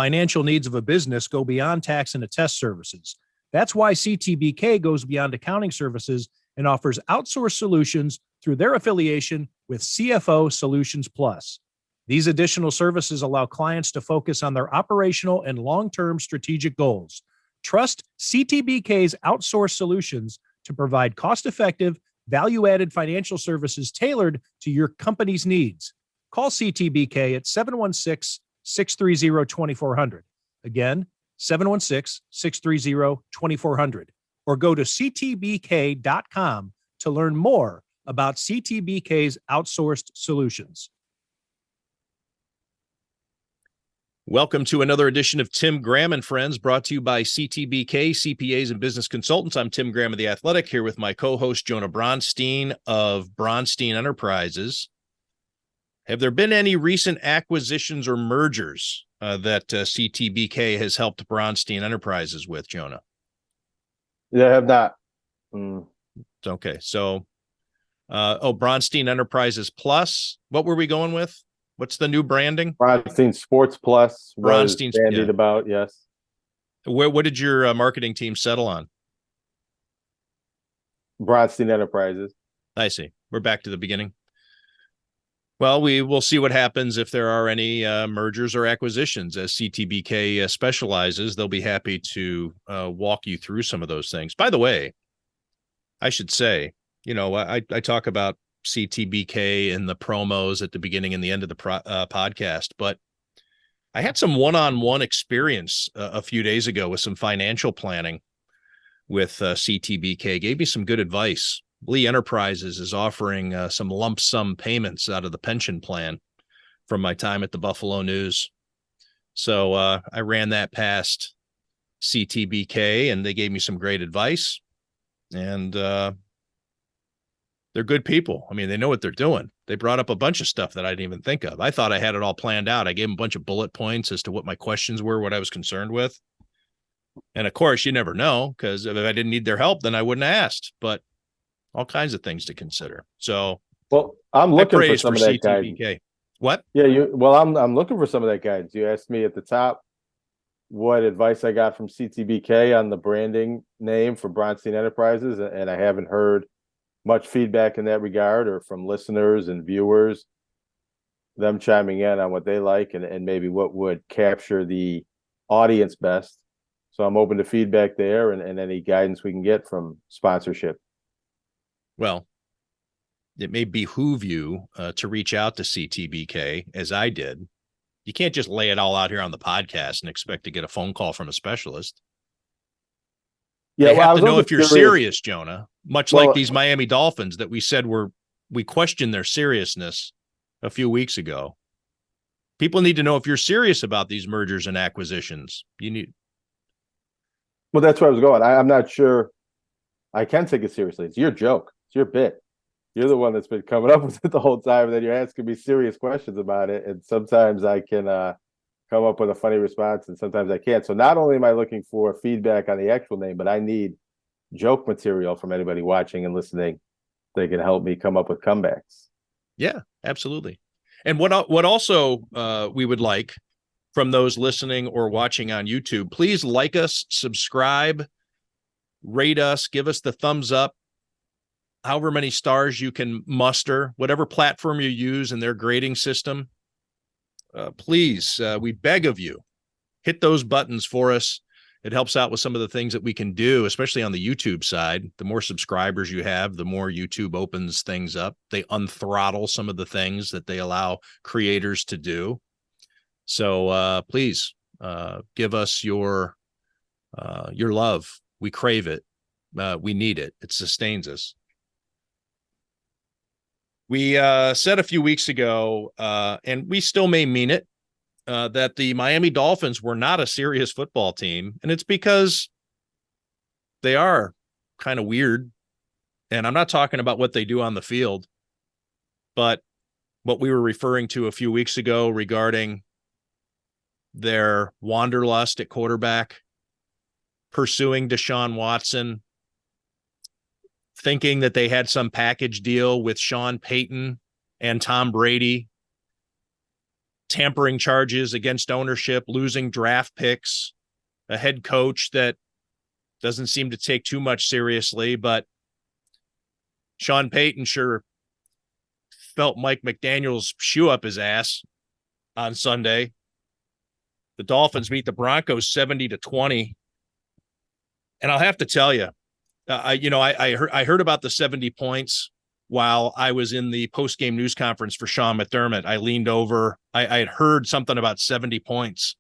financial needs of a business go beyond tax and attest services. That's why CTBK goes beyond accounting services and offers outsourced solutions through their affiliation with CFO Solutions Plus. These additional services allow clients to focus on their operational and long-term strategic goals. Trust CTBK's outsourced solutions to provide cost-effective, value-added financial services tailored to your company's needs. Call CTBK at 716-630-2400. Again, 716-630-2400. Or go to ctbk.com to learn more about CTBK's outsourced solutions. Welcome to another edition of Tim Graham and Friends, brought to you by CTBK, CPAs and Business Consultants. I'm Tim Graham of The Athletic, here with my co-host Jonah Bronstein of Bronstein Enterprises. Have there been any recent acquisitions or mergers that CTBK has helped Bronstein Enterprises with, Jonah? There have not. Okay, so, Bronstein Enterprises Plus, what were we going with? What's the new branding? Bronstein Sports Plus was Bronstein, bandied about, yes. What did your marketing team settle on? Bronstein Enterprises. I see. We're back to the beginning. Well, we will see what happens if there are any mergers or acquisitions. As CTBK specializes, they'll be happy to walk you through some of those things. By the way, I should say, I talk about CTBK and the promos at the beginning and the end of the podcast, but I had some one-on-one experience a few days ago with some financial planning with CTBK. Gave me some good advice. Lee Enterprises is offering some lump sum payments out of the pension plan from my time at the Buffalo News. So I ran that past CTBK and they gave me some great advice, and they're good people. I mean, they know what they're doing. They brought up a bunch of stuff that I didn't even think of. I thought I had it all planned out. I gave them a bunch of bullet points as to what my questions were, what I was concerned with. And of course, you never know, because if I didn't need their help, then I wouldn't have asked. But all kinds of things to consider. So, well, I'm looking for some of that CTBK. guidance. What? Yeah, I'm looking for some of that guidance. You asked me at the top what advice I got from CTBK on the branding name for Bronstein Enterprises, and I haven't heard much feedback in that regard, or from listeners and viewers, them chiming in on what they like and maybe what would capture the audience best. So I'm open to feedback there and any guidance we can get from sponsorship. Well, it may behoove you to reach out to CTBK, as I did. You can't just lay it all out here on the podcast and expect to get a phone call from a specialist. Yeah, you have to know if you're serious, Jonah, much like these Miami Dolphins that we said we questioned their seriousness a few weeks ago. People need to know if you're serious about these mergers and acquisitions. Well, that's where I was going. I'm not sure I can take it seriously. It's your joke. It's your bit. You're the one that's been coming up with it the whole time, and then you're asking me serious questions about it. And sometimes I can come up with a funny response, and sometimes I can't. So not only am I looking for feedback on the actual name, but I need joke material from anybody watching and listening. They can help me come up with comebacks. Yeah, absolutely. And what also we would like from those listening or watching on YouTube, please like us, subscribe, rate us, give us the thumbs up, however many stars you can muster, whatever platform you use in their grading system. Please, we beg of you, hit those buttons for us. It helps out with some of the things that we can do, especially on the YouTube side. The more subscribers you have, the more YouTube opens things up. They unthrottle some of the things that they allow creators to do. So please give us your love. We crave it. We need it. It sustains us. We said a few weeks ago, and we still may mean it, that the Miami Dolphins were not a serious football team. And it's because they are kind of weird. And I'm not talking about what they do on the field, but what we were referring to a few weeks ago regarding their wanderlust at quarterback, pursuing Deshaun Watson, thinking that they had some package deal with Sean Payton and Tom Brady tampering charges against ownership, losing draft picks, a head coach that doesn't seem to take too much seriously, but Sean Payton sure felt Mike McDaniel's shoe up his ass on Sunday. The Dolphins beat the Broncos 70-20. And I'll have to tell you, I heard about the 70 points while I was in the post-game news conference for Sean McDermott. I leaned over. I had heard something about 70 points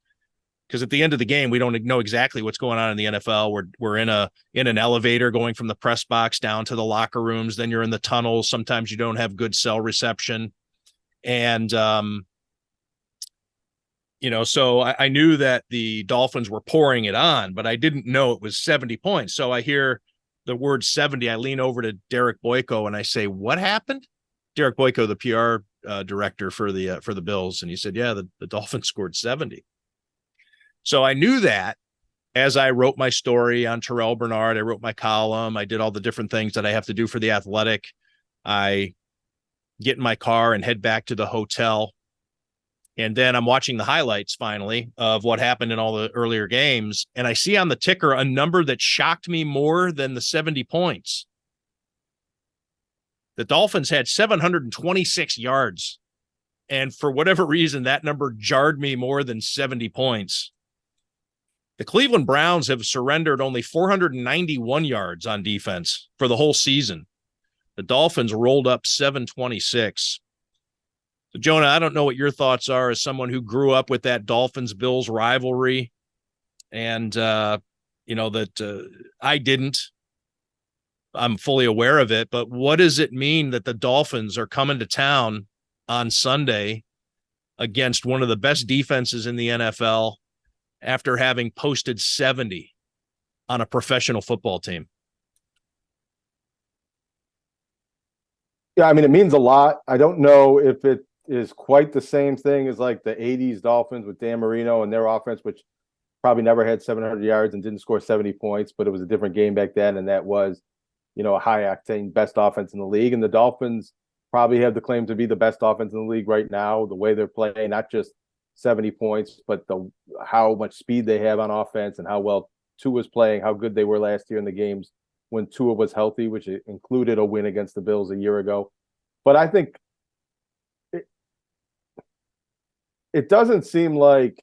because at the end of the game, we don't know exactly what's going on in the NFL. We're in an elevator going from the press box down to the locker rooms. Then you're in the tunnels. Sometimes you don't have good cell reception. And, so I knew that the Dolphins were pouring it on, but I didn't know it was 70 points. So I hear the word 70. I lean over to Derek Boyko and I say, "What happened?" Derek Boyko, the PR director for the Bills, and he said, "Yeah, the Dolphins scored 70." So I knew that as I wrote my story on Terrell Bernard. I wrote my column. I did all the different things that I have to do for The Athletic. I get in my car and head back to the hotel. And then I'm watching the highlights finally of what happened in all the earlier games. And I see on the ticker a number that shocked me more than the 70 points. The Dolphins had 726 yards. And for whatever reason, that number jarred me more than 70 points. The Cleveland Browns have surrendered only 491 yards on defense for the whole season. The Dolphins rolled up 726. So, Jonah, I don't know what your thoughts are as someone who grew up with that Dolphins-Bills rivalry. And, I didn't. I'm fully aware of it. But what does it mean that the Dolphins are coming to town on Sunday against one of the best defenses in the NFL after having posted 70 on a professional football team? Yeah, I mean, it means a lot. I don't know if it is quite the same thing as like the 80s Dolphins with Dan Marino and their offense, which probably never had 700 yards and didn't score 70 points, but it was a different game back then. And that was, a high octane best offense in the league. And the Dolphins probably have the claim to be the best offense in the league right now, the way they're playing, not just 70 points, but how much speed they have on offense and how well Tua's playing, how good they were last year in the games when Tua was healthy, which included a win against the Bills a year ago. But I think it doesn't seem like,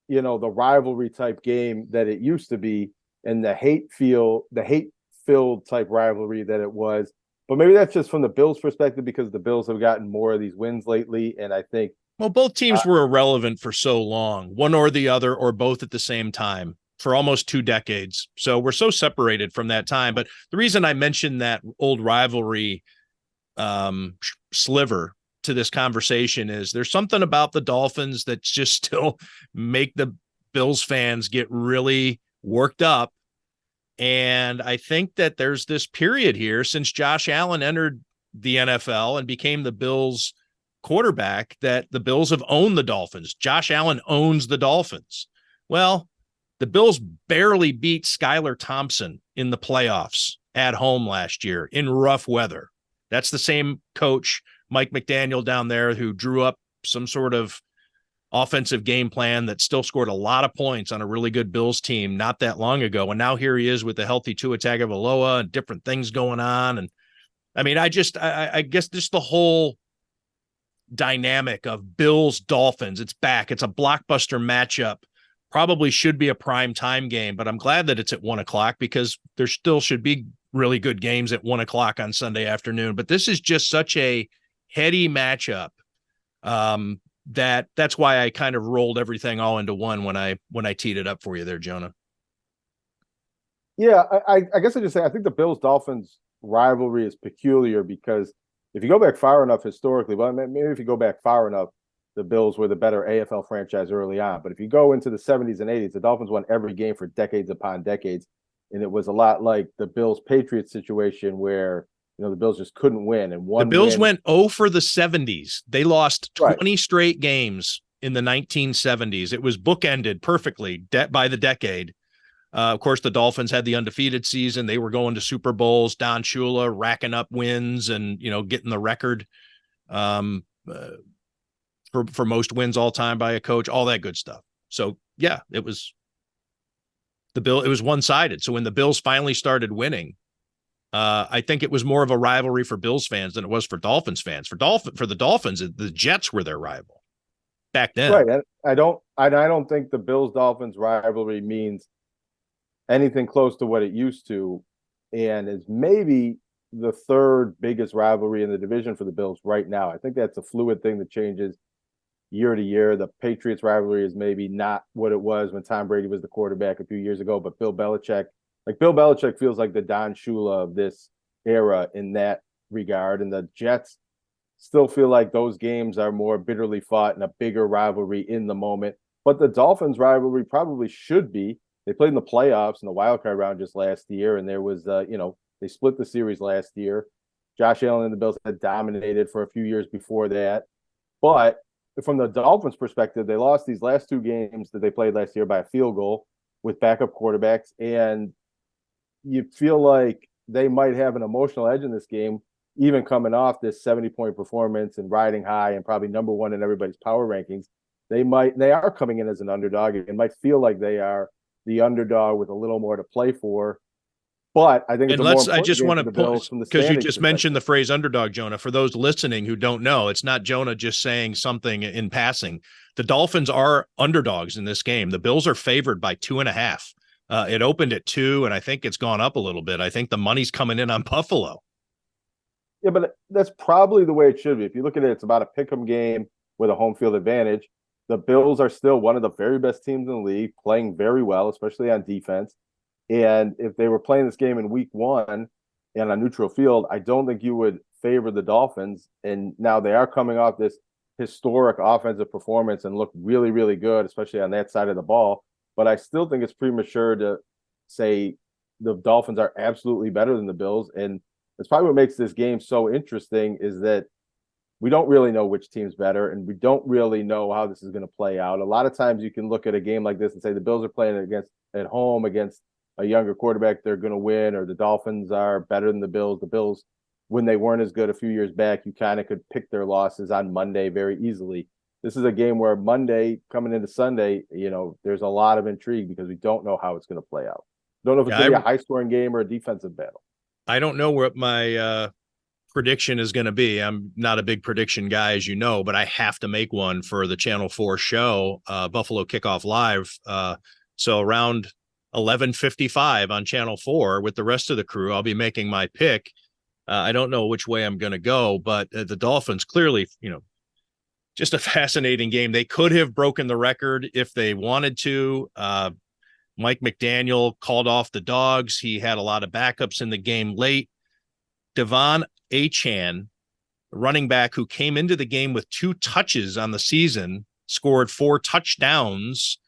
the rivalry type game that it used to be and the hate-filled type rivalry that it was. But maybe that's just from the Bills' perspective because the Bills have gotten more of these wins lately. And I think, well, both teams were irrelevant for so long, one or the other, or both at the same time for almost 2 decades. So we're so separated from that time. But the reason I mentioned that old rivalry sliver to this conversation is there's something about the Dolphins that just still make the Bills fans get really worked up. And I think that there's this period here since Josh Allen entered the NFL and became the Bills quarterback that the Bills have owned the Dolphins. Josh Allen owns the Dolphins. Well, the Bills barely beat Skylar Thompson in the playoffs at home last year in rough weather. That's the same coach, Mike McDaniel, down there who drew up some sort of offensive game plan that still scored a lot of points on a really good Bills team not that long ago. And now here he is with the healthy Tua Tagovailoa and different things going on. And I mean, I guess just the whole dynamic of Bills Dolphins, it's back. It's a blockbuster matchup. Probably should be a prime time game, but I'm glad that it's at 1:00 because there still should be really good games at 1:00 on Sunday afternoon. But this is just such a heady matchup that's why I kind of rolled everything all into one when I teed it up for you there, Jonah. Yeah, I guess I just say I think the Bills Dolphins rivalry is peculiar because if you go back far enough historically, well, maybe if you go back far enough, the Bills were the better AFL franchise early on. But if you go into the 70s and 80s, the Dolphins won every game for decades upon decades. And it was a lot like the Bills-Patriots situation where, the Bills just couldn't win. And the Bills went 0 for the 70s. They lost 20 straight games in the 1970s. It was bookended perfectly by the decade. Of course, the Dolphins had the undefeated season. They were going to Super Bowls. Don Shula racking up wins and, getting the record. for most wins all time by a coach, all that good stuff. So yeah, it was one-sided. So when the Bills finally started winning, I think it was more of a rivalry for Bills fans than it was for Dolphins fans. For the Dolphins, the Jets were their rival back then. Right. And I don't think the Bills Dolphins rivalry means anything close to what it used to, and is maybe the third biggest rivalry in the division for the Bills right now. I think that's a fluid thing that changes year to year. The Patriots rivalry is maybe not what it was when Tom Brady was the quarterback a few years ago, but Bill Belichick feels like the Don Shula of this era in that regard. And the Jets still feel like those games are more bitterly fought and a bigger rivalry in the moment. But the Dolphins rivalry probably should be. They played in the playoffs in the wild card round just last year, and there was, they split the series last year. Josh Allen and the Bills had dominated for a few years before that. But from the Dolphins' perspective, they lost these last two games that they played last year by a field goal with backup quarterbacks. And you feel like they might have an emotional edge in this game, even coming off this 70-point performance and riding high and probably number one in everybody's power rankings. They are coming in as an underdog and might feel like they are the underdog with a little more to play for. But I think I just want to put, because you just mentioned the phrase underdog, Jonah. For those listening who don't know, it's not Jonah just saying something in passing. The Dolphins are underdogs in this game. The Bills are favored by 2.5. It opened at 2, and I think it's gone up a little bit. I think the money's coming in on Buffalo. Yeah, but that's probably the way it should be. If you look at it, it's about a pick-em game with a home field advantage. The Bills are still one of the very best teams in the league, playing very well, especially on defense. And if they were playing this game in week 1 and on neutral field, I don't think you would favor the Dolphins. And now they are coming off this historic offensive performance and look really, really good, especially on that side of the ball. But I still think it's premature to say the Dolphins are absolutely better than the Bills. And that's probably what makes this game so interesting, is that we don't really know which team's better, and we don't really know how this is going to play out. A lot of times you can look at a game like this and say the Bills are playing at home against a younger quarterback, they're going to win, or the Dolphins are better than the Bills. The Bills, when they weren't as good a few years back, you kind of could pick their losses on Monday very easily. This is a game where Monday coming into Sunday, there's a lot of intrigue because we don't know how it's going to play out. Don't know if it's going to be a high-scoring game or a defensive battle. I don't know what my prediction is going to be. I'm not a big prediction guy, as you know, but I have to make one for the Channel 4 show, Buffalo Kickoff Live. So around 11:55 on Channel 4 with the rest of the crew, I'll be making my pick. I don't know which way I'm going to go, but the Dolphins clearly, just a fascinating game. They could have broken the record if they wanted to. Mike McDaniel called off the dogs. He had a lot of backups in the game late. Devon Achane, running back who came into the game with 2 touches on the season, scored 4 touchdowns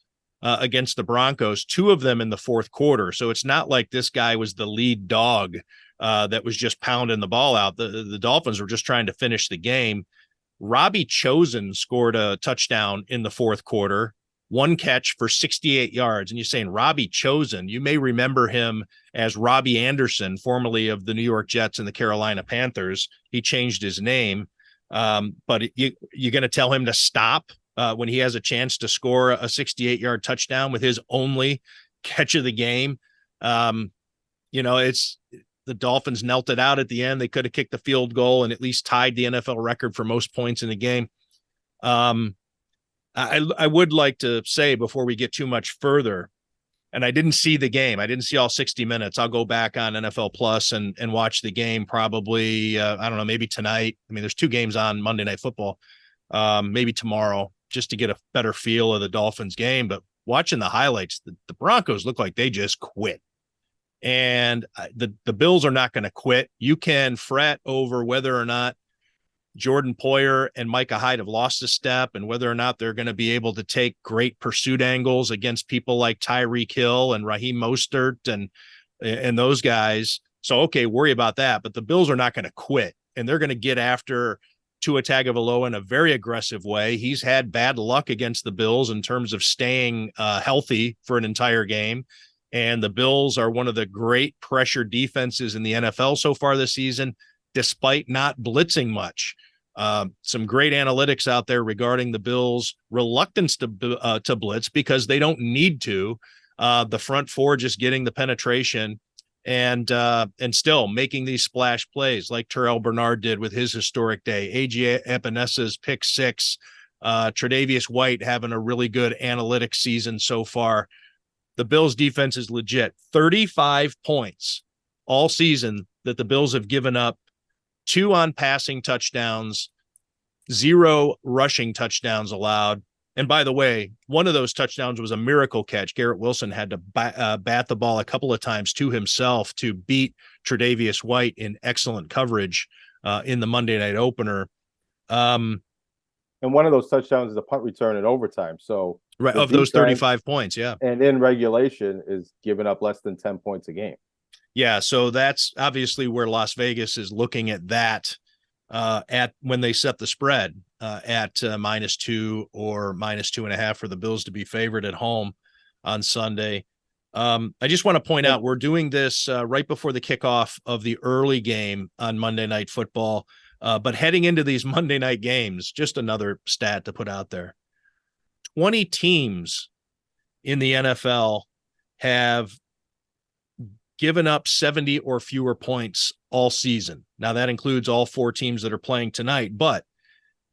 against the Broncos, 2 of them in the fourth quarter. So it's not like this guy was the lead dog that was just pounding the ball out. The Dolphins were just trying to finish the game. Robbie Chosen scored a touchdown in the fourth quarter, 1 catch for 68 yards. And you're saying Robbie Chosen, you may remember him as Robbie Anderson, formerly of the New York Jets and the Carolina Panthers. He changed his name. But you're going to tell him to stop when he has a chance to score a 68-yard touchdown with his only catch of the game. It's the Dolphins knelt it out at the end. They could have kicked the field goal and at least tied the NFL record for most points in the game. I would like to say before we get too much further, and I didn't see the game. I didn't see all 60 minutes. I'll go back on NFL Plus and watch the game probably, I don't know, maybe tonight. I mean, there's 2 games on Monday Night Football, maybe tomorrow, just to get a better feel of the Dolphins game. But watching the highlights, the Broncos look like they just quit. And the Bills are not going to quit. You can fret over whether or not Jordan Poyer and Micah Hyde have lost a step and whether or not they're going to be able to take great pursuit angles against people like Tyreek Hill and Raheem Mostert and those guys. So, okay, worry about that. But the Bills are not going to quit, and they're going to get after Tua Tagovailoa in a very aggressive way. He's had bad luck against the Bills in terms of staying healthy for an entire game. And the Bills are one of the great pressure defenses in the NFL so far this season, despite not blitzing much. Some great analytics out there regarding the Bills' reluctance to blitz because they don't need to. The front four just getting the penetration and still making these splash plays like Terrell Bernard did with his historic day. A.J. Epenesa's pick six. Tre'Davious White having a really good analytics season so far. The Bills defense is legit. 35 points all season that the Bills have given up, 2 on passing touchdowns, 0 rushing touchdowns allowed. And by the way, one of those touchdowns was a miracle catch. Garrett Wilson had to bat the ball a couple of times to himself to beat Tre'Davious White in excellent coverage in the Monday night opener. And one of those touchdowns is a punt return in overtime. So right, of those 35 points, yeah. And in regulation is giving up less than 10 points a game. Yeah, so that's obviously where Las Vegas is looking at that at when they set the spread at -2 or -2.5 for the Bills to be favored at home on Sunday. I just want to point out we're doing this right before the kickoff of the early game on Monday Night Football. But heading into these Monday night games, just another stat to put out there. 20 teams in the NFL have given up 70 or fewer points all season. Now, that includes all 4 teams that are playing tonight. But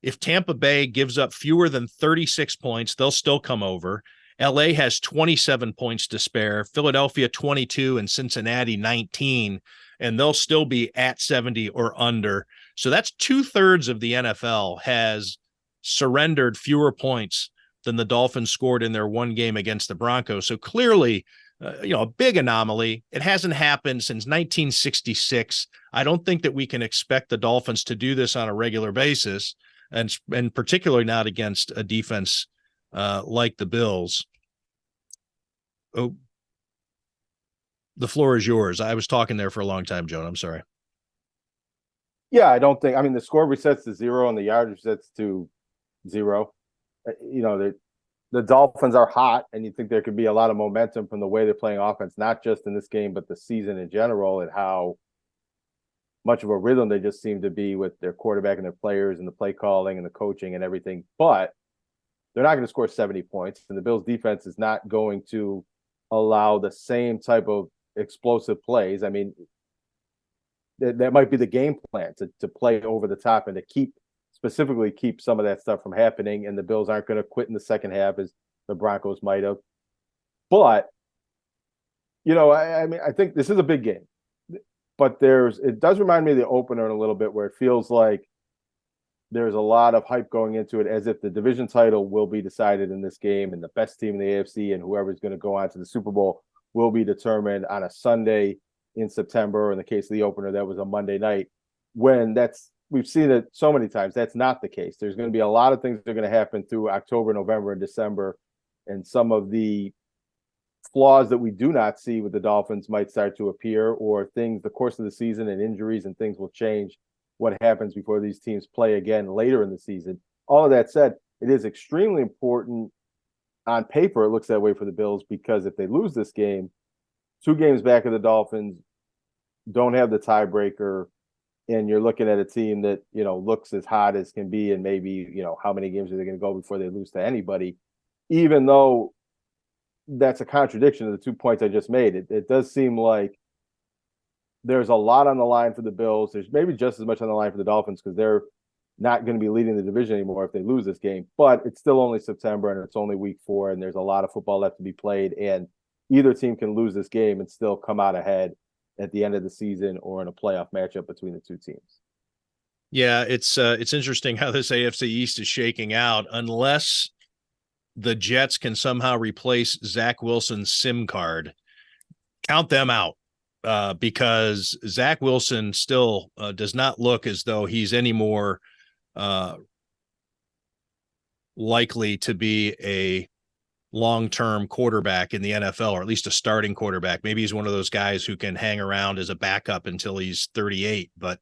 if Tampa Bay gives up fewer than 36 points, they'll still come over. LA has 27 points to spare, Philadelphia 22, and Cincinnati 19, and they'll still be at 70 or under. So that's 2/3 of the NFL has surrendered fewer points than the Dolphins scored in their one game against the Broncos. So clearly, a big anomaly. It hasn't happened since 1966. I don't think that we can expect the Dolphins to do this on a regular basis, and particularly not against a defense like the Bills. Oh, the floor is yours. I was talking there for a long time, Joan. I'm sorry. Yeah, I don't think. I mean, the score resets to 0 and the yardage resets to 0. The Dolphins are hot, and you think there could be a lot of momentum from the way they're playing offense, not just in this game, but the season in general, and how much of a rhythm they just seem to be with their quarterback and their players and the play calling and the coaching and everything. But they're not going to score 70 points, and the Bills defense is not going to allow the same type of explosive plays. I mean, that might be the game plan to play over the top and to specifically keep some of that stuff from happening. And the Bills aren't going to quit in the second half as the Broncos might have. But, I think this is a big game. But it does remind me of the opener in a little bit, where it feels like there's a lot of hype going into it, as if the division title will be decided in this game, and the best team in the AFC and whoever's going to go on to the Super Bowl will be determined on a Sunday in September. In the case of the opener, that was a Monday night. We've seen it so many times. That's not the case. There's going to be a lot of things that are going to happen through October, November, and December, and some of the flaws that we do not see with the Dolphins might start to appear, or the course of the season and injuries and things will change what happens before these teams play again later in the season. All of that said, it is extremely important. On paper, it looks that way for the Bills, because if they lose this game, 2 games back of the Dolphins, don't have the tiebreaker, and you're looking at a team that, looks as hot as can be, and maybe, how many games are they going to go before they lose to anybody, even though that's a contradiction of the 2 points I just made. It does seem like there's a lot on the line for the Bills. There's maybe just as much on the line for the Dolphins, because they're not going to be leading the division anymore if they lose this game. But it's still only September, and it's only week 4, and there's a lot of football left to be played, and either team can lose this game and still come out ahead at the end of the season or in a playoff matchup between the 2 teams. Yeah, it's interesting how this AFC East is shaking out, unless the Jets can somehow replace Zach Wilson's SIM card. Count them out, because Zach Wilson still does not look as though he's any more likely to be a long-term quarterback in the NFL, or at least a starting quarterback. Maybe he's one of those guys who can hang around as a backup until he's 38, but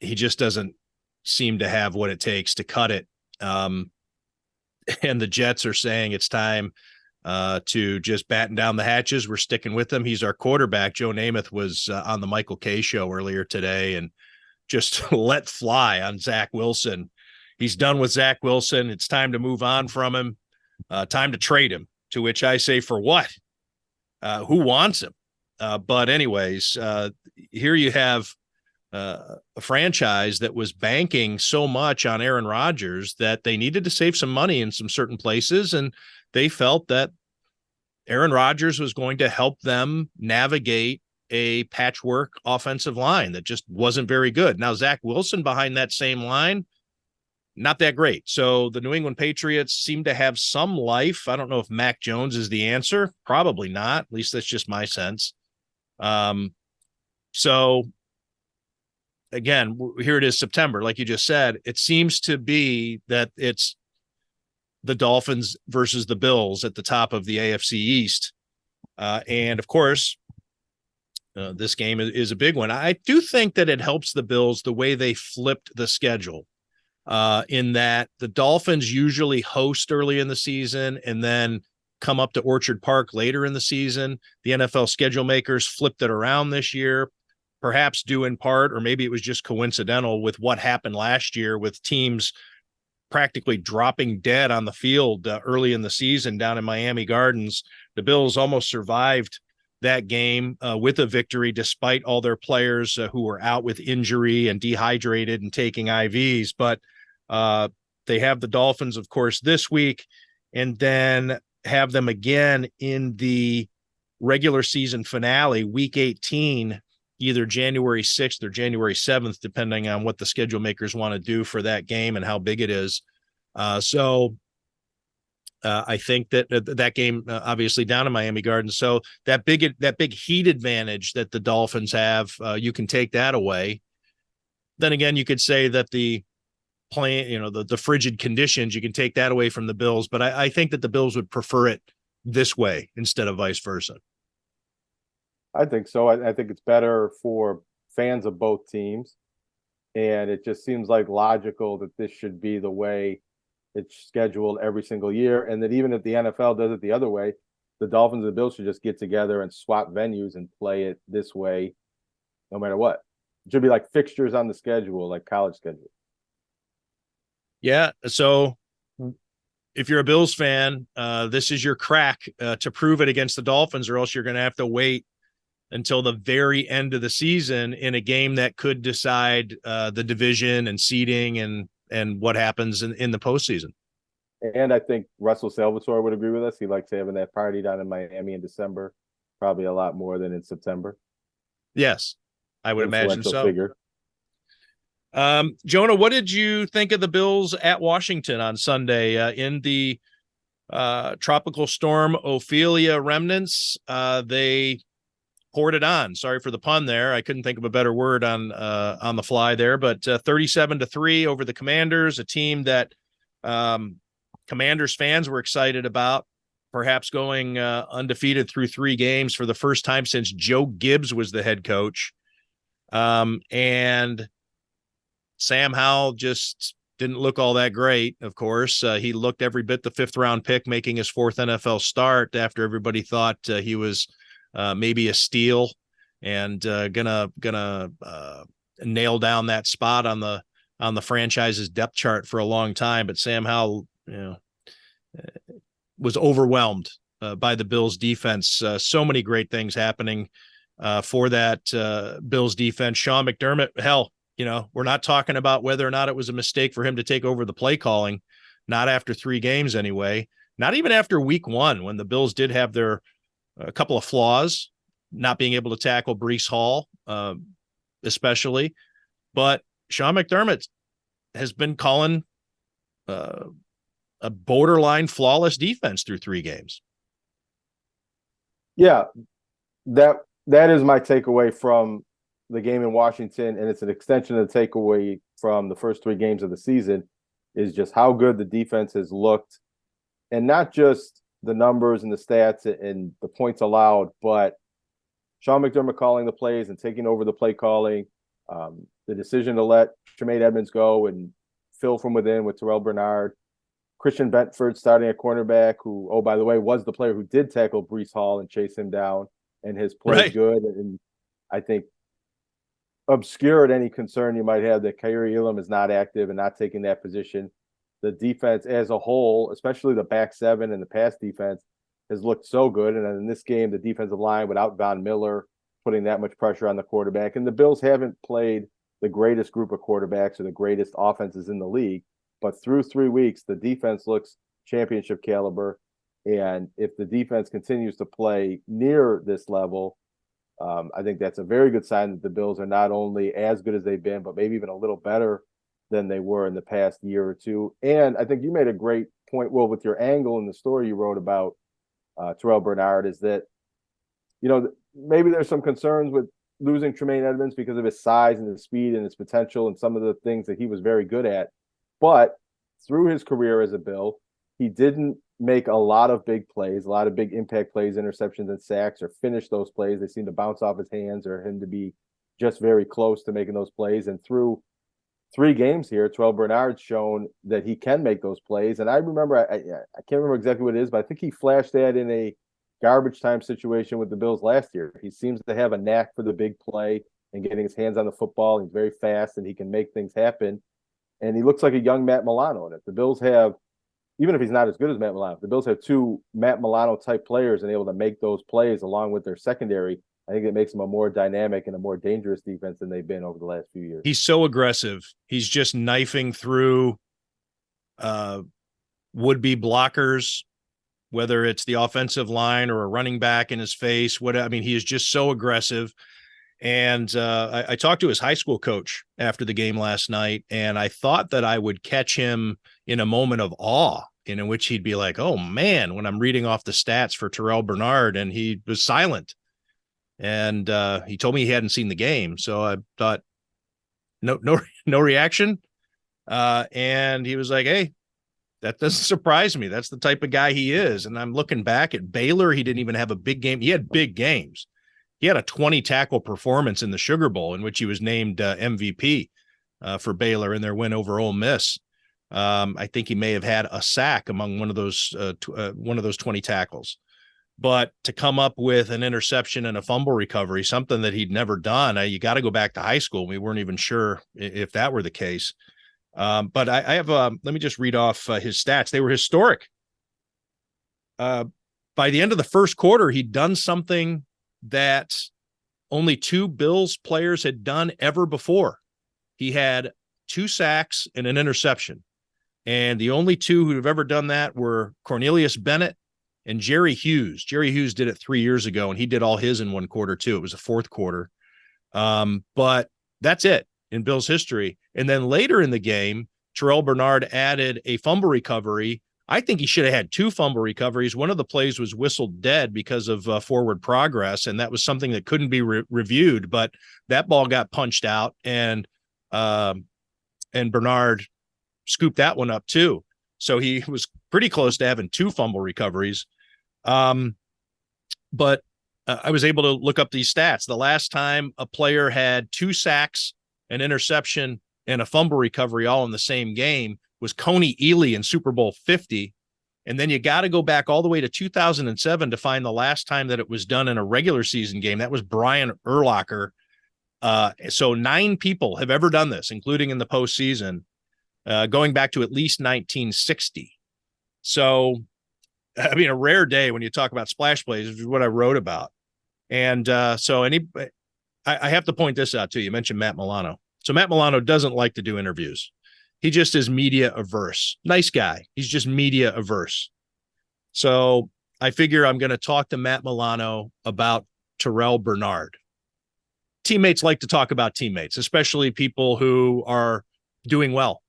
he just doesn't seem to have what it takes to cut it. And the Jets are saying it's time to just batten down the hatches. We're sticking with him. He's our quarterback. Joe Namath was on the Michael Kay show earlier today and just let fly on Zach Wilson. He's done with Zach Wilson. It's time to move on from him. Time to trade him. To which I say, for what? Who wants him? But anyways, here you have a franchise that was banking so much on Aaron Rodgers that they needed to save some money in some certain places. And they felt that Aaron Rodgers was going to help them navigate a patchwork offensive line that just wasn't very good. Now, Zach Wilson behind that same line, not that great. So the New England Patriots seem to have some life. I don't know if Mac Jones is the answer. Probably not. At least that's just my sense. So again, here it is, September. Like you just said, it seems to be that it's the Dolphins versus the Bills at the top of the AFC East. And of course, this game is a big one. I do think that it helps the Bills the way they flipped the schedule, in that the Dolphins usually host early in the season and then come up to Orchard Park later in the season. The NFL schedule makers flipped it around this year, perhaps due in part, or maybe it was just coincidental with what happened last year with teams practically dropping dead on the field early in the season down in Miami Gardens. The Bills almost survived that game with a victory, despite all their players who were out with injury and dehydrated and taking IVs. But they have the Dolphins, of course, this week, and then have them again in the regular season finale, week 18, either January 6th or January 7th, depending on what the schedule makers want to do for that game and how big it is. So I think that game, obviously down in Miami Gardens. So that big heat advantage that the Dolphins have, you can take that away. Then again, you could say that the frigid conditions, you can take that away from the Bills. But I think that the Bills would prefer it this way instead of vice versa. I think so. I think it's better for fans of both teams. And it just seems like logical that this should be the way it's scheduled every single year. And that even if the NFL does it the other way, the Dolphins and the Bills should just get together and swap venues and play it this way, no matter what. It should be like fixtures on the schedule, like college schedule. Yeah. So if you're a Bills fan, this is your crack to prove it against the Dolphins, or else you're going to have to wait until the very end of the season in a game that could decide the division and seeding and what happens in the postseason. And I think Russell Salvatore would agree with us. He likes having that party down in Miami in December, probably a lot more than in September. Yes, I would imagine so. Figure. Jonah, what did you think of the Bills at Washington on Sunday in the tropical storm Ophelia remnants? They poured it on. Sorry for the pun there. I couldn't think of a better word on the fly there, but 37-3 over the Commanders, a team that Commanders fans were excited about, perhaps going undefeated through 3 games for the first time since Joe Gibbs was the head coach. And Sam Howell just didn't look all that great. Of course, he looked every bit the 5th round pick, making his 4th NFL start after everybody thought he was maybe a steal and gonna nail down that spot on the franchise's depth chart for a long time. But Sam Howell, was overwhelmed by the Bills defense. So many great things happening for that Bills defense. Sean McDermott, hell, we're not talking about whether or not it was a mistake for him to take over the play calling, not after 3 games anyway, not even after week 1, when the Bills did have a couple of flaws, not being able to tackle Breece Hall, especially. But Sean McDermott has been calling a borderline flawless defense through 3 games. Yeah, that is my takeaway from the game in Washington, and it's an extension of the takeaway from the first 3 games of the season, is just how good the defense has looked, and not just the numbers and the stats and the points allowed, but Sean McDermott calling the plays and taking over the play calling, the decision to let Tremaine Edmonds go and fill from within with Terrell Bernard, Christian Benford starting at cornerback, who, oh, by the way, was the player who did tackle Breece Hall and chase him down, and his play right. Good. And I think obscured any concern you might have that Kyrie Elam is not active and not taking that position. The defense as a whole, especially the back seven and the pass defense, has looked so good. And in this game, the defensive line without Von Miller putting that much pressure on the quarterback. And the Bills haven't played the greatest group of quarterbacks or the greatest offenses in the league. But through 3 weeks, the defense looks championship caliber. And if the defense continues to play near this level, I think that's a very good sign that the Bills are not only as good as they've been, but maybe even a little better than they were in the past year or two. And I think you made a great point, Will, with your angle in the story you wrote about Terrell Bernard, is that, maybe there's some concerns with losing Tremaine Edmonds because of his size and his speed and his potential and some of the things that he was very good at. But through his career as a Bill, he didn't make a lot of big plays, a lot of big impact plays, interceptions and sacks, or finish those plays. They seem to bounce off his hands or him to be just very close to making those plays. And through 3 games here, Terrell Bernard's shown that he can make those plays. And I remember, I can't remember exactly what it is, but I think he flashed that in a garbage time situation with the Bills last year. He seems to have a knack for the big play and getting his hands on the football. He's very fast and he can make things happen. And he looks like a young Matt Milano. And if the Bills have, even if he's not as good as Matt Milano, if the Bills have 2 Matt Milano type players and able to make those plays along with their secondary, I think it makes them a more dynamic and a more dangerous defense than they've been over the last few years. He's so aggressive. He's just knifing through would-be blockers, whether it's the offensive line or a running back in his face. He is just so aggressive. And I talked to his high school coach after the game last night, and I thought that I would catch him in a moment of awe, in which he'd be like, oh, man, when I'm reading off the stats for Terrell Bernard, and he was silent. And he told me he hadn't seen the game. So I thought, no reaction. And he was like, hey, that doesn't surprise me. That's the type of guy he is. And I'm looking back at Baylor. He didn't even have a big game. He had big games. He had a 20 tackle performance in the Sugar Bowl, in which he was named MVP for Baylor in their win over Ole Miss. I think he may have had a sack among one of those 20 tackles. But to come up with an interception and a fumble recovery, something that he'd never done, you got to go back to high school. We weren't even sure if that were the case. But I have, let me just read off his stats. They were historic. By the end of the first quarter, he'd done something that only 2 Bills players had done ever before. He had 2 sacks and an interception. And the only 2 who have ever done that were Cornelius Bennett and Jerry Hughes. Jerry Hughes did it 3 years ago, and he did all his in one quarter too. It was a fourth quarter. But that's it in Bills history. And then later in the game, Terrell Bernard added a fumble recovery. I think he should have had 2 fumble recoveries. One of the plays was whistled dead because of forward progress, and that was something that couldn't be reviewed. But that ball got punched out, and Bernard scooped that one up too. So he was pretty close to having 2 fumble recoveries. But I was able to look up these stats. The last time a player had 2 sacks, an interception, and a fumble recovery all in the same game was Coney Ealy in Super Bowl 50. And then you got to go back all the way to 2007 to find the last time that it was done in a regular season game. That was Brian Urlacher. So 9 people have ever done this, including in the postseason, going back to at least 1960. So, a rare day when you talk about splash plays is what I wrote about. And I have to point this out too. You mentioned Matt Milano. So Matt Milano doesn't like to do interviews. He just is media averse. Nice guy. He's just media averse. So I figure I'm going to talk to Matt Milano about Terrell Bernard. Teammates like to talk about teammates, especially people who are doing well.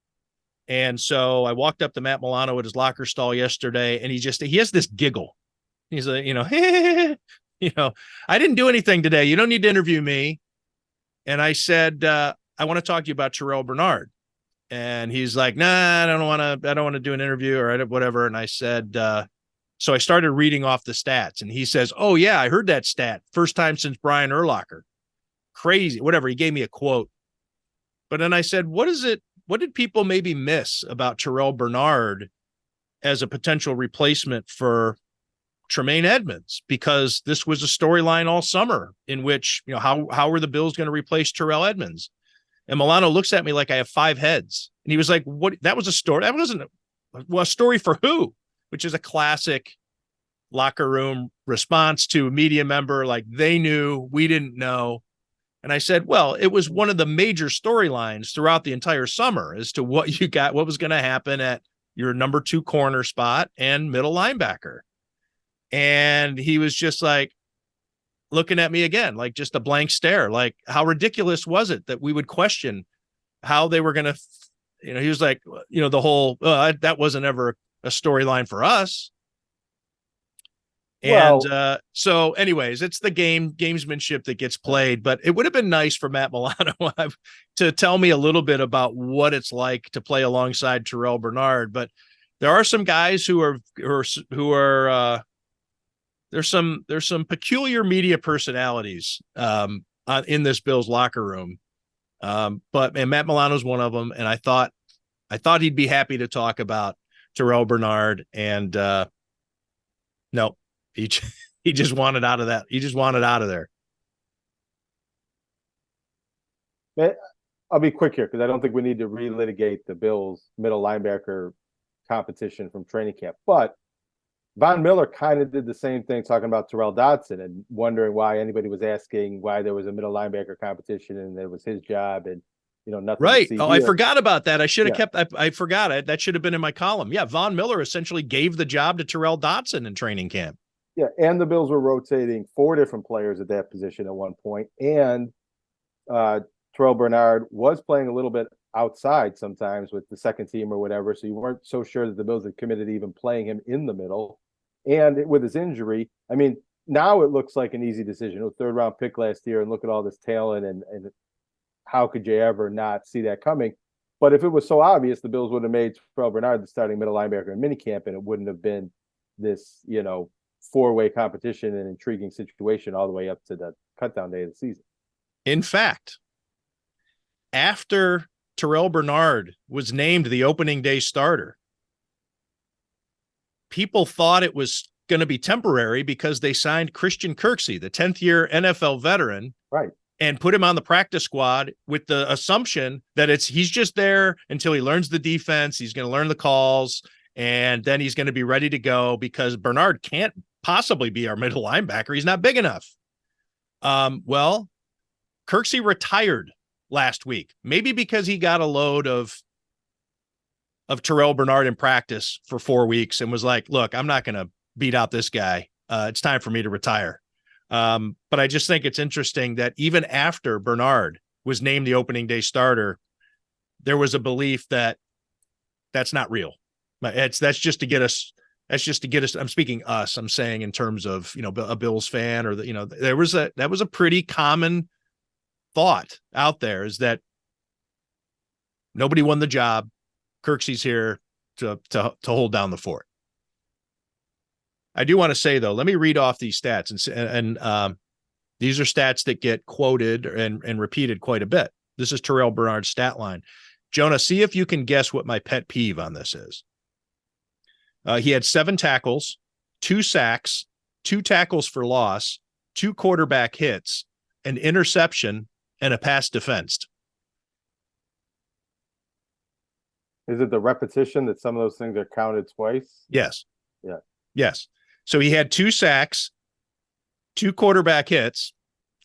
And so I walked up to Matt Milano at his locker stall yesterday, and he has this giggle. He's like, I didn't do anything today. You don't need to interview me. And I said, I want to talk to you about Terrell Bernard. And he's like, nah, I don't want to do an interview or whatever. And I said, so I started reading off the stats, and he says, oh yeah, I heard that stat. First time since Brian Urlacher. Crazy, whatever. He gave me a quote. But then I said, what did people maybe miss about Terrell Bernard as a potential replacement for Tremaine Edmonds, because this was a storyline all summer in which, how were the Bills going to replace Terrell Edmonds? And Milano looks at me like I have 5 heads. And he was like, what? That was a story. That wasn't a story for who? Which is a classic locker room response to a media member. Like, they knew, we didn't know. And I said, well, it was one of the major storylines throughout the entire summer as to what was going to happen at your number 2 corner spot and middle linebacker. And he was just like looking at me again, like just a blank stare. Like, how ridiculous was it that we would question how they were going to, he was like, the whole, that wasn't ever a storyline for us. And so anyways, it's the gamesmanship that gets played, but it would have been nice for Matt Milano to tell me a little bit about what it's like to play alongside Terrell Bernard. But there are some guys who are there's some peculiar media personalities in this Bills locker room. But Matt Milano's one of them. And I thought he'd be happy to talk about Terrell Bernard, and no, he just wanted out of that. He just wanted out of there. I'll be quick here because I don't think we need to relitigate the Bills middle linebacker competition from training camp. But Von Miller kind of did the same thing, talking about Terrell Dodson and wondering why anybody was asking why there was a middle linebacker competition and it was his job, and nothing. Right. Oh, I forgot about that. I should have kept. I forgot it. That should have been in my column. Yeah, Von Miller essentially gave the job to Terrell Dodson in training camp. Yeah, and the Bills were rotating 4 different players at that position at one point, and Terrell Bernard was playing a little bit outside sometimes with the second team or whatever, so you weren't so sure that the Bills had committed to even playing him in the middle. And with his injury, I mean, now it looks like an easy decision. 3rd round pick last year, and look at all this talent, and how could you ever not see that coming? But if it was so obvious, the Bills would have made Terrell Bernard the starting middle linebacker in minicamp, and it wouldn't have been this, 4-way competition and intriguing situation all the way up to the cutdown day of the season. In fact, after Terrell Bernard was named the opening day starter, people thought it was going to be temporary because they signed Christian Kirksey, the 10th year NFL veteran, right, and put him on the practice squad with the assumption that he's just there until he learns the defense. He's going to learn the calls, and then he's going to be ready to go, because Bernard can't possibly be our middle linebacker. He's not big enough. Well, Kirksey retired last week, maybe because he got a load of Terrell Bernard in practice for 4 weeks and was like, look, I'm not going to beat out this guy. It's time for me to retire. But I just think it's interesting that even after Bernard was named the opening day starter, there was a belief that that's not real. That's just to get us. I'm speaking us. I'm saying in terms of, a Bills fan, or that was a pretty common thought out there, is that nobody won the job. Kirksey's here to hold down the fort. I do want to say, though, let me read off these stats, and these are stats that get quoted and repeated quite a bit. This is Terrell Bernard's stat line. Jonah, see if you can guess what my pet peeve on this is. He had 7 tackles, 2 sacks, 2 tackles for loss, 2 quarterback hits, an interception, and a pass defensed. Is it the repetition that some of those things are counted twice? Yes. Yeah. Yes. So he had 2 sacks, 2 quarterback hits.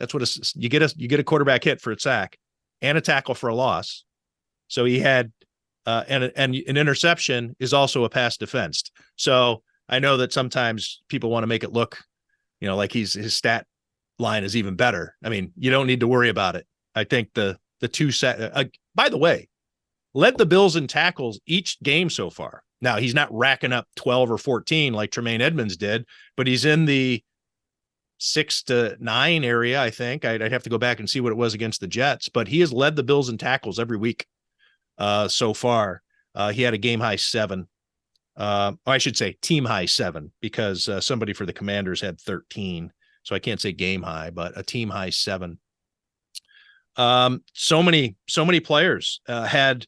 That's what you get a quarterback hit for a sack, and a tackle for a loss. So he had and an interception is also a pass defensed. So I know that sometimes people want to make it look, like his stat line is even better. I mean, you don't need to worry about it. I think the 2 by the way, led the Bills in tackles each game so far. Now, he's not racking up 12 or 14 like Tremaine Edmonds did, but he's in the 6 to 9 area, I think. I'd have to go back and see what it was against the Jets, but he has led the Bills in tackles every week so far. He had a game high 7. I should say team high 7, because somebody for the Commanders had 13. So I can't say game high, but a team high 7. So many players had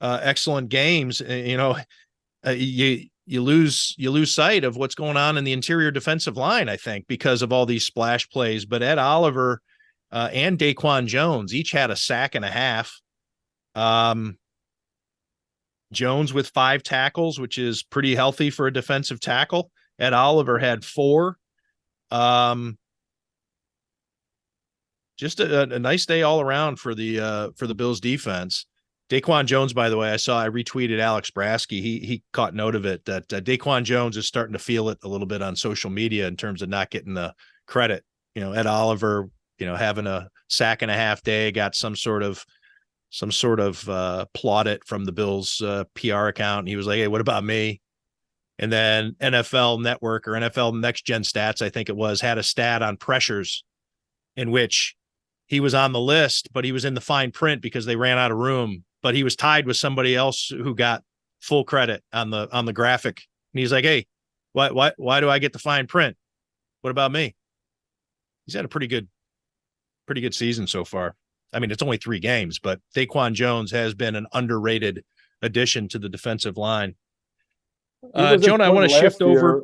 excellent games. You you lose sight of what's going on in the interior defensive line, I think, because of all these splash plays. But Ed Oliver and Daquan Jones each had a sack and a half. Jones with 5 tackles, which is pretty healthy for a defensive tackle. Ed Oliver had 4. Just a nice day all around for the Bills defense. Daquan Jones, by the way, I retweeted Alex Brasky. He caught note of it that Daquan Jones is starting to feel it a little bit on social media in terms of not getting the credit. Ed Oliver, having a sack and a half day, got some sort of plaudit from the Bills PR account. And he was like, "Hey, what about me?" And then NFL Network or NFL Next Gen Stats, I think it was, had a stat on pressures in which he was on the list, but he was in the fine print because they ran out of room. But he was tied with somebody else who got full credit on the graphic. And he's like, "Hey, why do I get the fine print? What about me?" He's had a pretty good season so far. I mean, it's only 3 games, but Daquan Jones has been an underrated addition to the defensive line. Jonah, I want to shift over.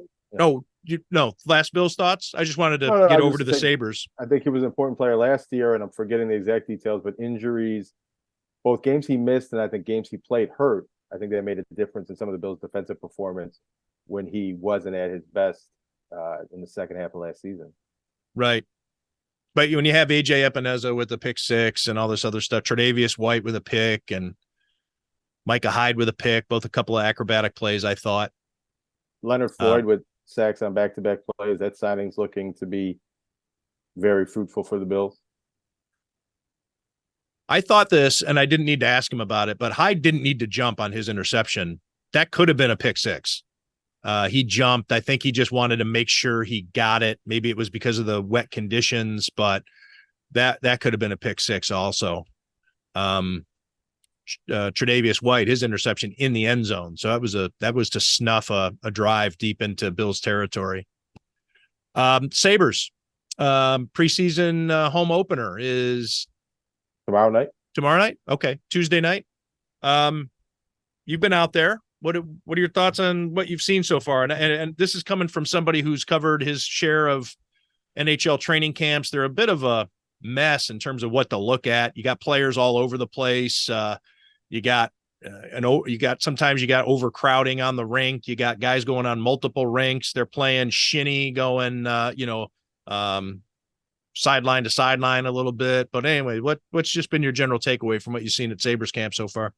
Last Bills thoughts. I just wanted to get over to the Sabres. I think he was an important player last year, and I'm forgetting the exact details, but injuries, both games he missed and I think games he played hurt. I think that made a difference in some of the Bills' defensive performance when he wasn't at his best in the second half of last season. Right. But when you have AJ Epineza with the pick 6 and all this other stuff, Tre'Davious White with a pick and Micah Hyde with a pick, both a couple of acrobatic plays, I thought. Leonard Floyd with sacks on back-to-back plays. That signing's looking to be very fruitful for the Bills. I thought this, and I didn't need to ask him about it, but Hyde didn't need to jump on his interception. That could have been a pick 6. He jumped. I think he just wanted to make sure he got it. Maybe it was because of the wet conditions, but that could have been a pick 6 also. Tre'Davious White, his interception in the end zone. So that was to snuff a drive deep into Bills territory. Sabres preseason home opener is tomorrow night. Okay. Tuesday night. You've been out there. What are your thoughts on what you've seen so far? And this is coming from somebody who's covered his share of NHL training camps. They're a bit of a mess in terms of what to look at. You got players all over the place. Sometimes you got overcrowding on the rink. You got guys going on multiple rinks. They're playing shinny, going sideline to sideline a little bit. But anyway, what's just been your general takeaway from what you've seen at Sabres camp so far?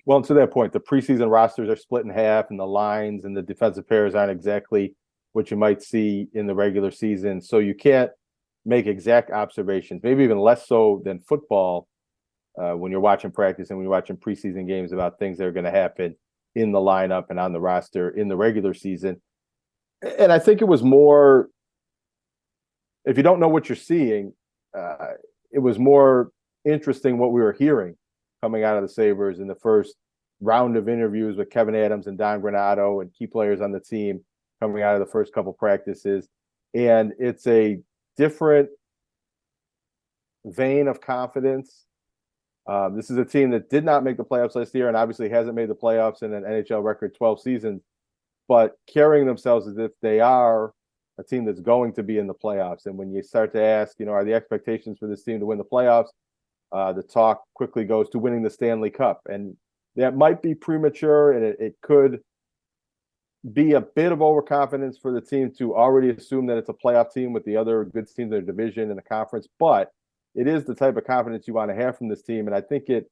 Well, to that point, the preseason rosters are split in half, and the lines and the defensive pairs aren't exactly what you might see in the regular season. So you can't make exact observations, maybe even less so than football, when you're watching practice and when you're watching preseason games about things that are going to happen in the lineup and on the roster in the regular season. And I think it was more, if you don't know what you're seeing, it was more interesting what we were hearing coming out of the Sabres in the first round of interviews with Kevin Adams and Don Granato and key players on the team coming out of the first couple practices. And it's a different vein of confidence. This is a team that did not make the playoffs last year and obviously hasn't made the playoffs in an NHL record 12 seasons, but carrying themselves as if they are a team that's going to be in the playoffs. And when you start to ask, are the expectations for this team to win the playoffs? The talk quickly goes to winning the Stanley Cup. And that might be premature, and it could be a bit of overconfidence for the team to already assume that it's a playoff team with the other good teams in their division and the conference. But it is the type of confidence you want to have from this team. And I think it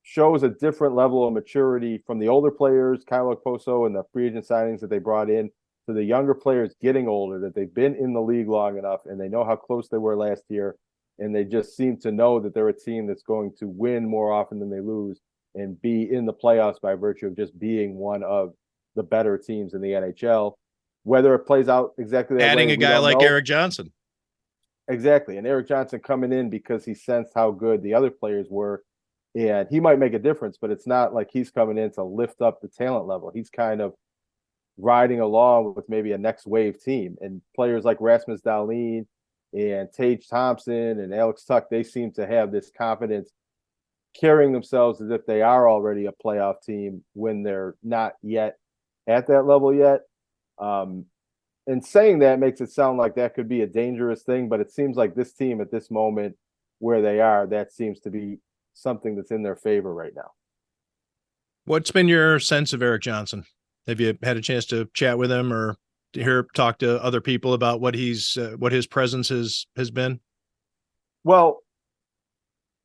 shows a different level of maturity from the older players, Kyle Okposo and the free agent signings that they brought in, to the younger players getting older, that they've been in the league long enough and they know how close they were last year. And they just seem to know that they're a team that's going to win more often than they lose and be in the playoffs by virtue of just being one of the better teams in the NHL. Whether it plays out exactly that way, adding a guy like Eric Johnson. Exactly. And Eric Johnson coming in because he sensed how good the other players were. And he might make a difference, but it's not like he's coming in to lift up the talent level. He's kind of riding along with maybe a next wave team. And players like Rasmus Dahlin and Tage Thompson and Alex Tuck, they seem to have this confidence carrying themselves as if they are already a playoff team when they're not yet at that level yet. And saying that makes it sound like that could be a dangerous thing, but it seems like this team at this moment where they are, that seems to be something that's in their favor right now. What's been your sense of Eric Johnson? Have you had a chance to chat with him or to talk to other people about what his presence has been? Well,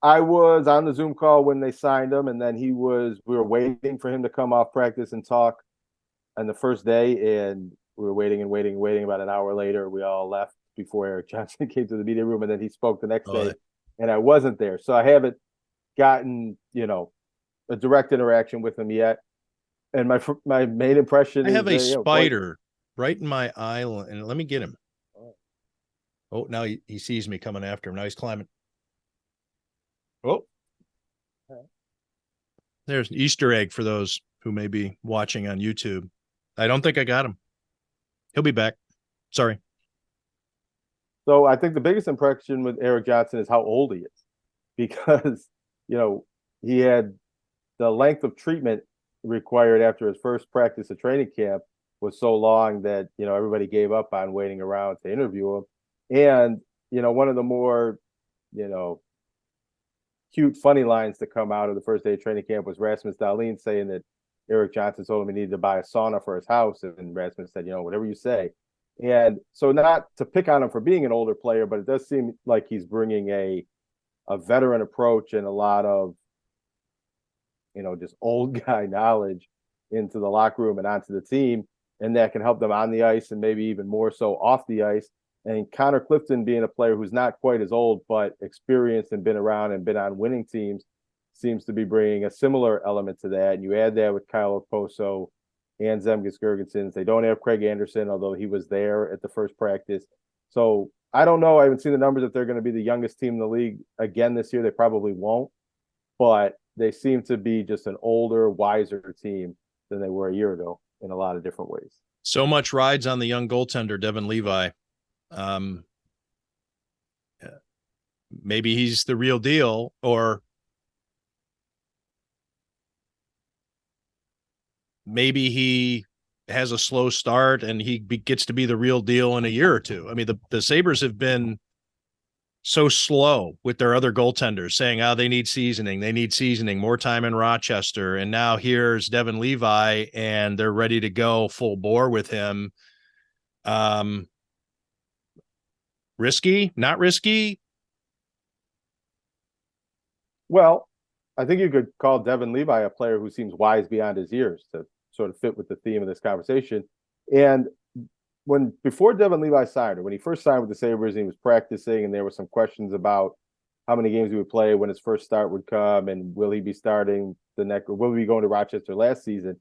I was on the Zoom call when they signed him, and then we were waiting for him to come off practice and talk on the first day, and we were waiting and waiting and waiting. About an hour later, we all left before Eric Johnson came to the media room, and then he spoke the next day, and I wasn't there. So I haven't gotten, a direct interaction with him yet. And my main impression I have is a spider right in my eye, and let me get him. Oh, now he sees me coming after him. Now he's climbing. Oh, there's an Easter egg for those who may be watching on YouTube. I don't think I got him. He'll be back. Sorry. So I think the biggest impression with Eric Johnson is how old he is, because, he had the length of treatment required after his first practice at training camp was so long that, everybody gave up on waiting around to interview him. And, one of the more, cute, funny lines to come out of the first day of training camp was Rasmus Dahlin saying that Eric Johnson told him he needed to buy a sauna for his house. And Rasmus said, whatever you say. And so, not to pick on him for being an older player, but it does seem like he's bringing a veteran approach and a lot of, just old guy knowledge into the locker room and onto the team. And that can help them on the ice and maybe even more so off the ice. And Connor Clifton, being a player who's not quite as old, but experienced and been around and been on winning teams, seems to be bringing a similar element to that. And you add that with Kyle Okposo and Zemgus Girgensons. They don't have Craig Anderson, although he was there at the first practice. So I don't know. I haven't seen the numbers if they're going to be the youngest team in the league again this year. They probably won't. But they seem to be just an older, wiser team than they were a year ago in a lot of different ways. So much rides on the young goaltender, Devin Levi. Maybe he's the real deal, or maybe he has a slow start and he gets to be the real deal in a year or two. I mean, the Sabres have been so slow with their other goaltenders, saying, they need seasoning, more time in Rochester. And now here's Devin Levi, and they're ready to go full bore with him. Risky, not risky? Well, I think you could call Devin Levi a player who seems wise beyond his years, to sort of fit with the theme of this conversation. And before Devin Levi signed, or when he first signed with the Sabres and he was practicing, and there were some questions about how many games he would play, when his first start would come, and will he be starting or will he be going to Rochester last season?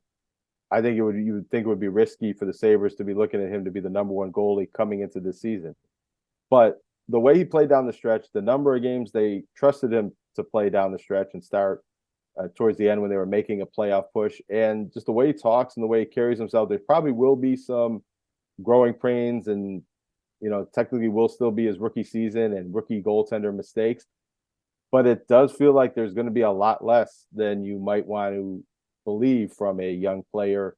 I think you would think it would be risky for the Sabres to be looking at him to be the number one goalie coming into this season. But the way he played down the stretch, the number of games they trusted him to play down the stretch and start towards the end when they were making a playoff push, and just the way he talks and the way he carries himself, there probably will be some growing pains, and technically will still be his rookie season and rookie goaltender mistakes, but it does feel like there's going to be a lot less than you might want to believe from a young player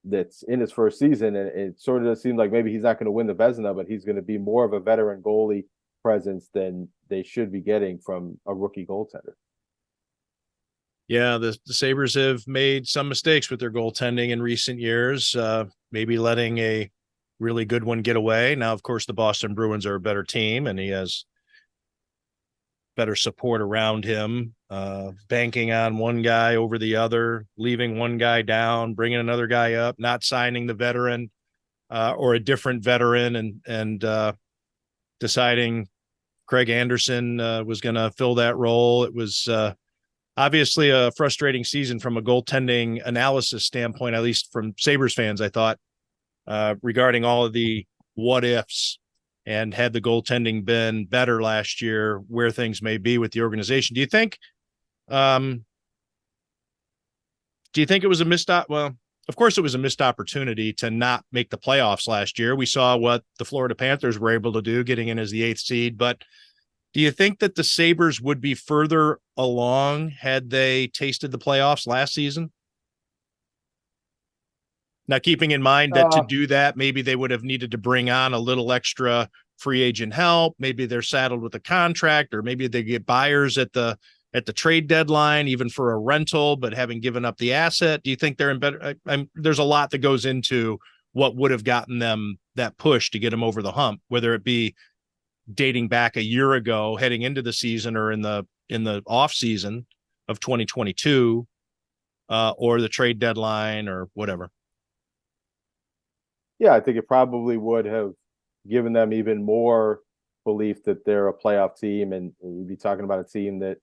that's in his first season. And it sort of does seem like maybe he's not going to win the Vezina, but he's going to be more of a veteran goalie presence than they should be getting from a rookie goaltender. Yeah, the Sabres have made some mistakes with their goaltending in recent years, maybe letting a really good one get away. Now, of course, the Boston Bruins are a better team, and he has better support around him, banking on one guy over the other, leaving one guy down, bringing another guy up, not signing the veteran or a different veteran, and deciding Craig Anderson was going to fill that role. It was obviously a frustrating season from a goaltending analysis standpoint, at least from Sabres fans, I thought, regarding all of the what ifs, and had the goaltending been better last year, where things may be with the organization. Do you think it was a missed well, of course it was a missed opportunity to not make the playoffs last year. We saw what the Florida Panthers were able to do, getting in as the 8th seed, but do you think that the Sabres would be further along had they tasted the playoffs last season? Now, keeping in mind that to do that, maybe they would have needed to bring on a little extra free agent help. Maybe they're saddled with a contract, or maybe they get buyers at the trade deadline, even for a rental, but having given up the asset. Do you think they're in better? There's a lot that goes into what would have gotten them that push to get them over the hump, whether it be dating back a year ago, heading into the season, or in the off season of 2022, or the trade deadline, or whatever. Yeah, I think it probably would have given them even more belief that they're a playoff team, and you'd be talking about a team that,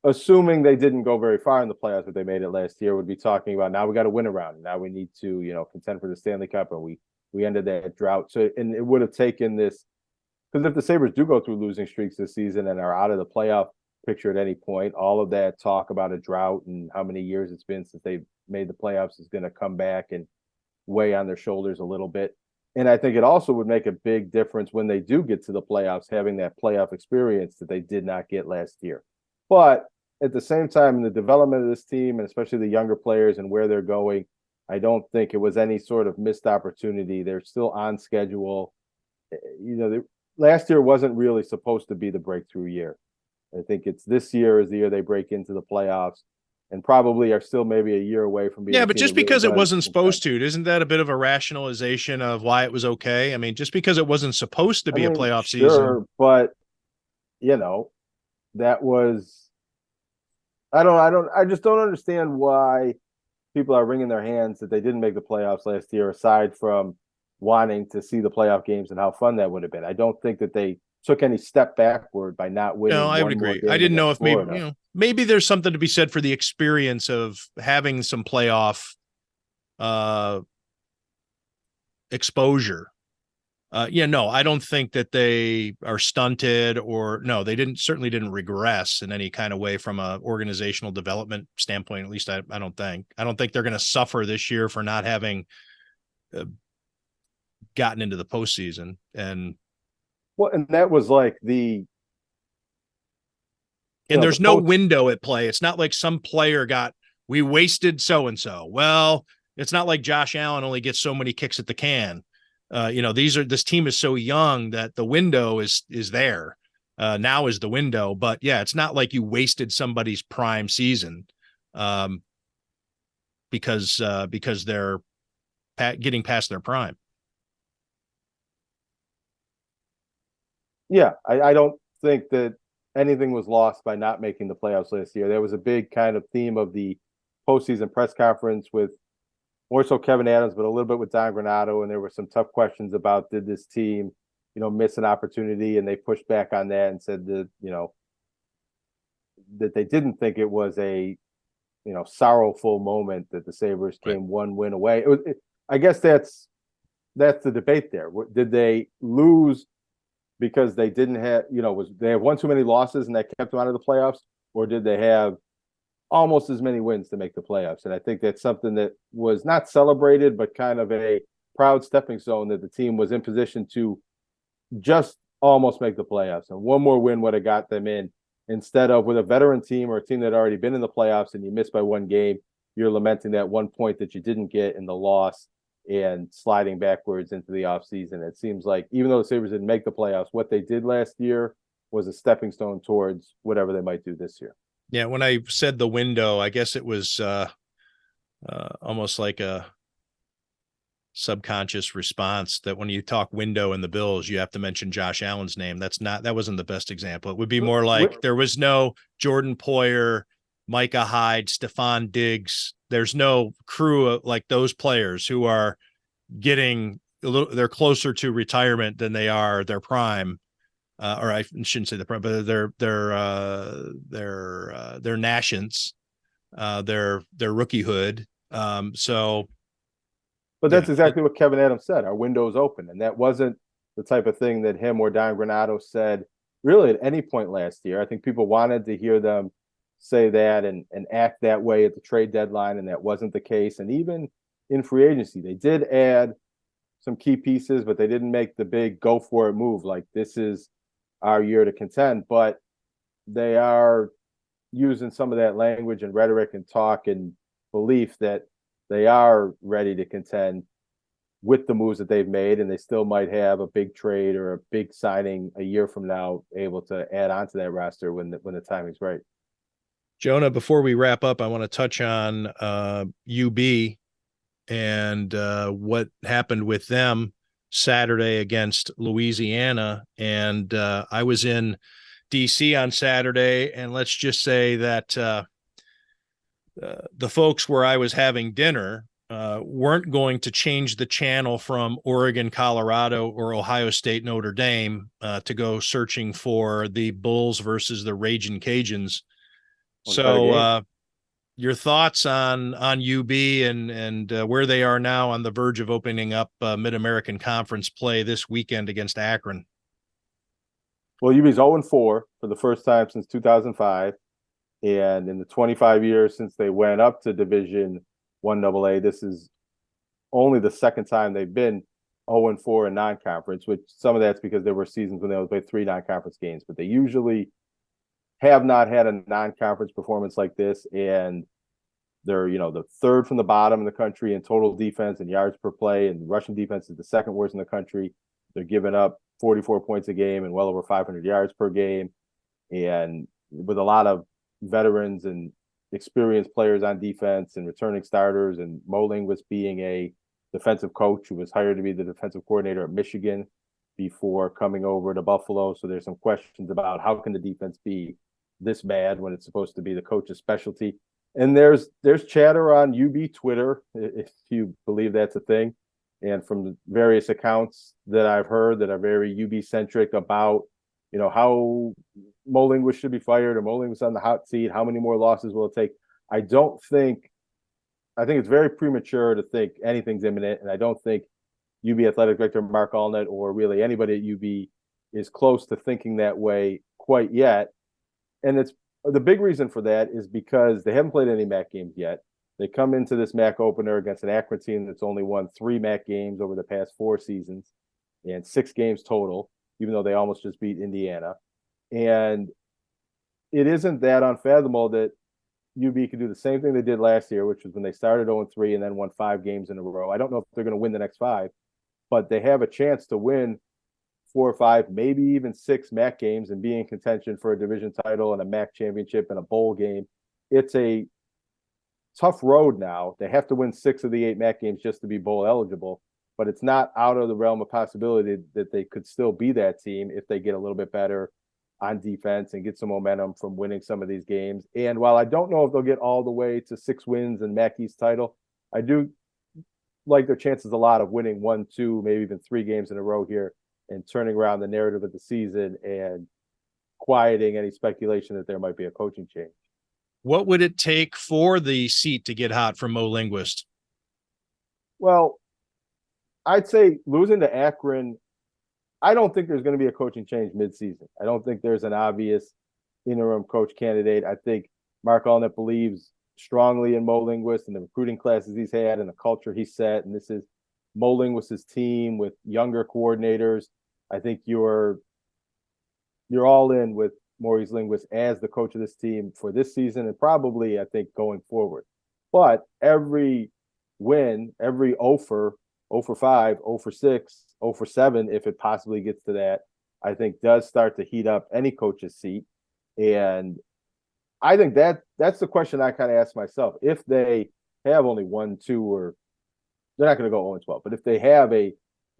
assuming they didn't go very far in the playoffs, but they made it last year, would be talking about, now we got to win around. Now we need to, contend for the Stanley Cup, and we ended that drought. So, and it would have taken this, because if the Sabres do go through losing streaks this season and are out of the playoff picture at any point, all of that talk about a drought and how many years it's been since they've made the playoffs is going to come back and weigh on their shoulders a little bit. And I think it also would make a big difference when they do get to the playoffs, having that playoff experience that they did not get last year. But at the same time, in the development of this team, and especially the younger players and where they're going, I don't think it was any sort of missed opportunity. They're still on schedule. Last year wasn't really supposed to be the breakthrough year. I think it's this year is the year they break into the playoffs, and probably are still maybe a year away from being. Yeah, but just because it wasn't supposed to, isn't that a bit of a rationalization of why it was okay? I mean, just because it wasn't supposed to be a playoff season. But that was, I just don't understand why people are wringing their hands that they didn't make the playoffs last year, aside from wanting to see the playoff games and how fun that would have been. I don't think that they took any step backward by not winning. No, I would agree. I didn't know if maybe there's something to be said for the experience of having some playoff exposure. I don't think that they are stunted, or no, they certainly didn't regress in any kind of way from a organizational development standpoint. At least I don't think they're going to suffer this year for not having gotten into the postseason. And that was like there's no window at play. It's not like some player we wasted so-and-so. Well, it's not like Josh Allen only gets so many kicks at the can. This team is so young that the window is there. Now is the window, but yeah, it's not like you wasted somebody's prime season because they're getting past their prime. Yeah, I don't think that anything was lost by not making the playoffs last year. There was a big kind of theme of the postseason press conference with more so Kevin Adams, but a little bit with Don Granato, and there were some tough questions about, did this team, miss an opportunity, and they pushed back on that and said that, that they didn't think it was a, sorrowful moment that the Sabres came one win away. I guess that's the debate there. Did they lose because they didn't have, they have one too many losses and that kept them out of the playoffs, or did they have almost as many wins to make the playoffs? And I think that's something that was not celebrated, but kind of a proud stepping stone, that the team was in position to just almost make the playoffs. And one more win would have got them in, instead of with a veteran team or a team that had already been in the playoffs and you missed by one game, you're lamenting that 1 point that you didn't get in the loss and sliding backwards into the offseason. It seems like even though the Sabres didn't make the playoffs, what they did last year was a stepping stone towards whatever they might do this year. Yeah, when I said the window, I guess it was almost like a subconscious response that when you talk window in the Bills, you have to mention Josh Allen's name. That wasn't the best example. It would be more like there was no Jordan Poyer, Micah Hyde, Stephon Diggs. There's no crew like those players who are getting they're closer to retirement than they are their prime. Or I shouldn't say the prime, but they're nations, their rookiehood. But that's exactly what Kevin Adams said. Our window is open, and that wasn't the type of thing that him or Don Granato said really at any point last year. I think people wanted to hear them say that and act that way at the trade deadline, and that wasn't the case. And even in free agency, they did add some key pieces, but they didn't make the big go for it move like this is our year to contend. But they are using some of that language and rhetoric and talk and belief that they are ready to contend with the moves that they've made, and they still might have a big trade or a big signing a year from now able to add on to that roster when the timing's right. Jonah, before we wrap up, I want to touch on UB and what happened with them Saturday against Louisiana. And I was in DC on Saturday, and let's just say that the folks where I was having dinner weren't going to change the channel from Oregon, Colorado, or Ohio State, Notre Dame to go searching for the Bulls versus the Ragin' Cajuns. So your thoughts on UB and where they are now on the verge of opening up Mid-American Conference play this weekend against Akron? Well, UB's 0-4 for the first time since 2005. And in the 25 years since they went up to Division I AA, this is only the second time they've been 0-4 in non-conference, which some of that's because there were seasons when they would play 3 non-conference games, but they usually have not had a non-conference performance like this. And they're, the third from the bottom in the country in total defense and yards per play, and rushing defense is the second worst in the country. They're giving up 44 points a game and well over 500 yards per game. And with a lot of veterans and experienced players on defense and returning starters, and Mo Linguist being a defensive coach who was hired to be the defensive coordinator at Michigan before coming over to Buffalo. So there's some questions about how can the defense be this bad when it's supposed to be the coach's specialty. And there's chatter on UB Twitter, if you believe that's a thing, and from various accounts that I've heard that are very UB centric about, how Mo Linguist should be fired, or Mo Linguist on the hot seat. How many more losses will it take? I think it's very premature to think anything's imminent, and I don't think UB athletic director Mark Allnut or really anybody at UB is close to thinking that way quite yet. And it's the big reason for that is because they haven't played any MAC games yet. They come into this MAC opener against an Akron team that's only won 3 MAC games over the past 4 seasons and 6 games total, even though they almost just beat Indiana. And it isn't that unfathomable that UB could do the same thing they did last year, which was when they started 0-3 and then won 5 games in a row. I don't know if they're going to win the next 5, but they have a chance to win 4 or 5, maybe even 6 MAC games and be in contention for a division title and a MAC championship and a bowl game. It's a tough road now. They have to win 6 of the 8 MAC games just to be bowl eligible, but it's not out of the realm of possibility that they could still be that team if they get a little bit better on defense and get some momentum from winning some of these games. And while I don't know if they'll get all the way to 6 wins and MAC East title, I do like their chances a lot of winning 1, 2, maybe even 3 games in a row here and turning around the narrative of the season and quieting any speculation that there might be a coaching change. What would it take for the seat to get hot for Mo Linguist? Well, I'd say losing to Akron, I don't think there's going to be a coaching change midseason. I don't think there's an obvious interim coach candidate. I think Mark Allnut believes strongly in Mo Linguist and the recruiting classes he's had and the culture he set. And this is Mo Linguist's team with younger coordinators. I think you're all in with Maurice Linguist as the coach of this team for this season and probably, I think, going forward. But every win, every 0 for 5, 0 for 6, 0 for 7, if it possibly gets to that, I think does start to heat up any coach's seat. And I think that's the question I kind of ask myself. If they have only 1, 2, or they're not going to go 0-12, but if they have a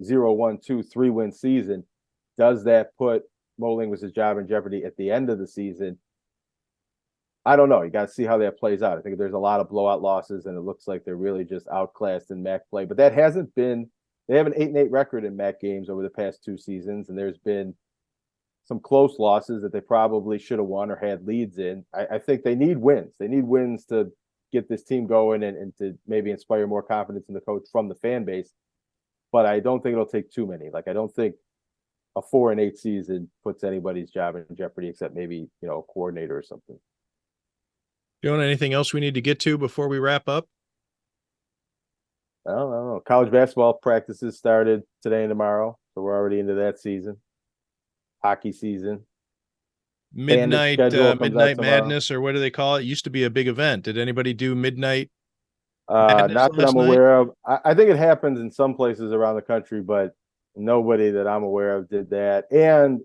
0, 1, 2, 3 win season, does that put Mo Linguist's job in jeopardy at the end of the season? I don't know. You got to see how that plays out. I think there's a lot of blowout losses, and it looks like they're really just outclassed in MAC play. But that hasn't been. They have an 8-8 record in MAC games over the past 2 seasons, and there's been some close losses that they probably should have won or had leads in. I think they need wins. They need wins to get this team going and to maybe inspire more confidence in the coach from the fan base. But I don't think it'll take too many. Like, I don't think a 4-8 season puts anybody's job in jeopardy except maybe, a coordinator or something. Jonah, anything else we need to get to before we wrap up? I don't know. College basketball practices started today and tomorrow, so we're already into that season. Hockey season. Midnight Madness, or what do they call it? Used to be a big event. Did anybody do midnight Madness Not on that this I'm night? aware of. I think it happens in some places around the country, but nobody that I'm aware of did that. And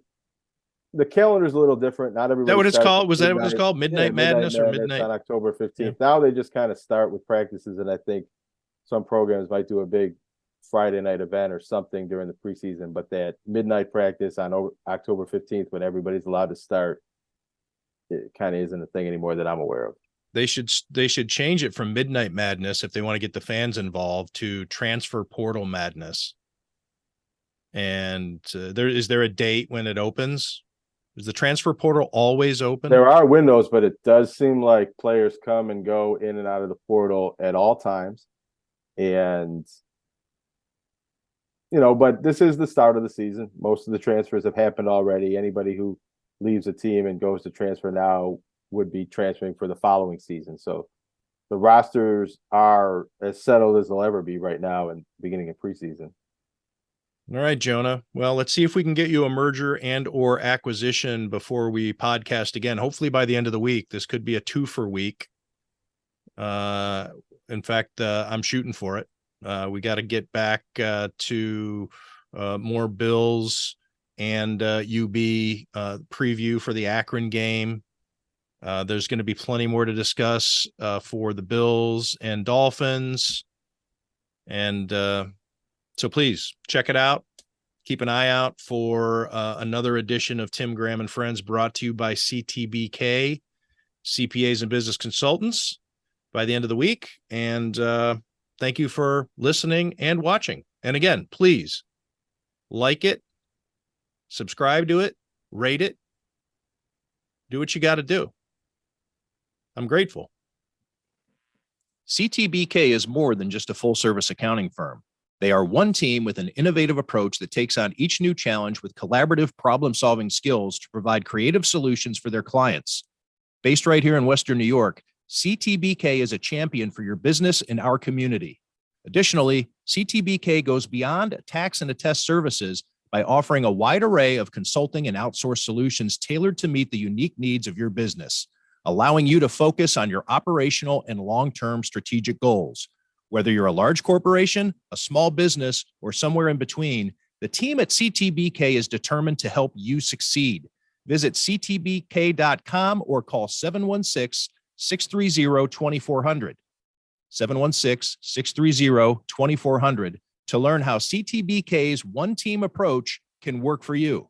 the calendar's a little different. Not Is that everybody what it's starts called? at Was that what it's midnight. called? Yeah, Midnight Midnight Madness or Madness midnight? on October Yeah. 15th. Now they just kind of start with practices, and I think some programs might do a big Friday night event or something during the preseason. But that midnight practice on October 15th, when everybody's allowed to start, it kind of isn't a thing anymore that I'm aware of. They should change it from Midnight Madness if they want to get the fans involved to Transfer Portal Madness. And is there a date when it opens? Is the transfer portal always open? There are windows, but it does seem like players come and go in and out of the portal at all times. And, but this is the start of the season. Most of the transfers have happened already. Anybody who leaves a team and goes to transfer now would be transferring for the following season. So the rosters are as settled as they'll ever be right now in the beginning of preseason. All right, Jonah. Well, let's see if we can get you a merger and or acquisition before we podcast again. Hopefully by the end of the week. This could be a 2-for week. In fact, I'm shooting for it. We got to get back to more Bills and UB preview for the Akron game. There's going to be plenty more to discuss for the Bills and Dolphins. And so please check it out. Keep an eye out for another edition of Tim Graham and Friends, brought to you by CTBK, CPAs and Business Consultants, by the end of the week. And thank you for listening and watching. And again, please like it, subscribe to it, rate it, do what you got to do. I'm grateful. CTBK is more than just a full-service accounting firm. They are one team with an innovative approach that takes on each new challenge with collaborative problem-solving skills to provide creative solutions for their clients. Based right here in Western New York, CTBK is a champion for your business in our community. Additionally, CTBK goes beyond tax and attest services by offering a wide array of consulting and outsourced solutions tailored to meet the unique needs of your business, allowing you to focus on your operational and long-term strategic goals. Whether you're a large corporation, a small business, or somewhere in between, the team at CTBK is determined to help you succeed. Visit ctbk.com or call 716-630-2400. 716-630-2400 to learn how CTBK's one-team approach can work for you.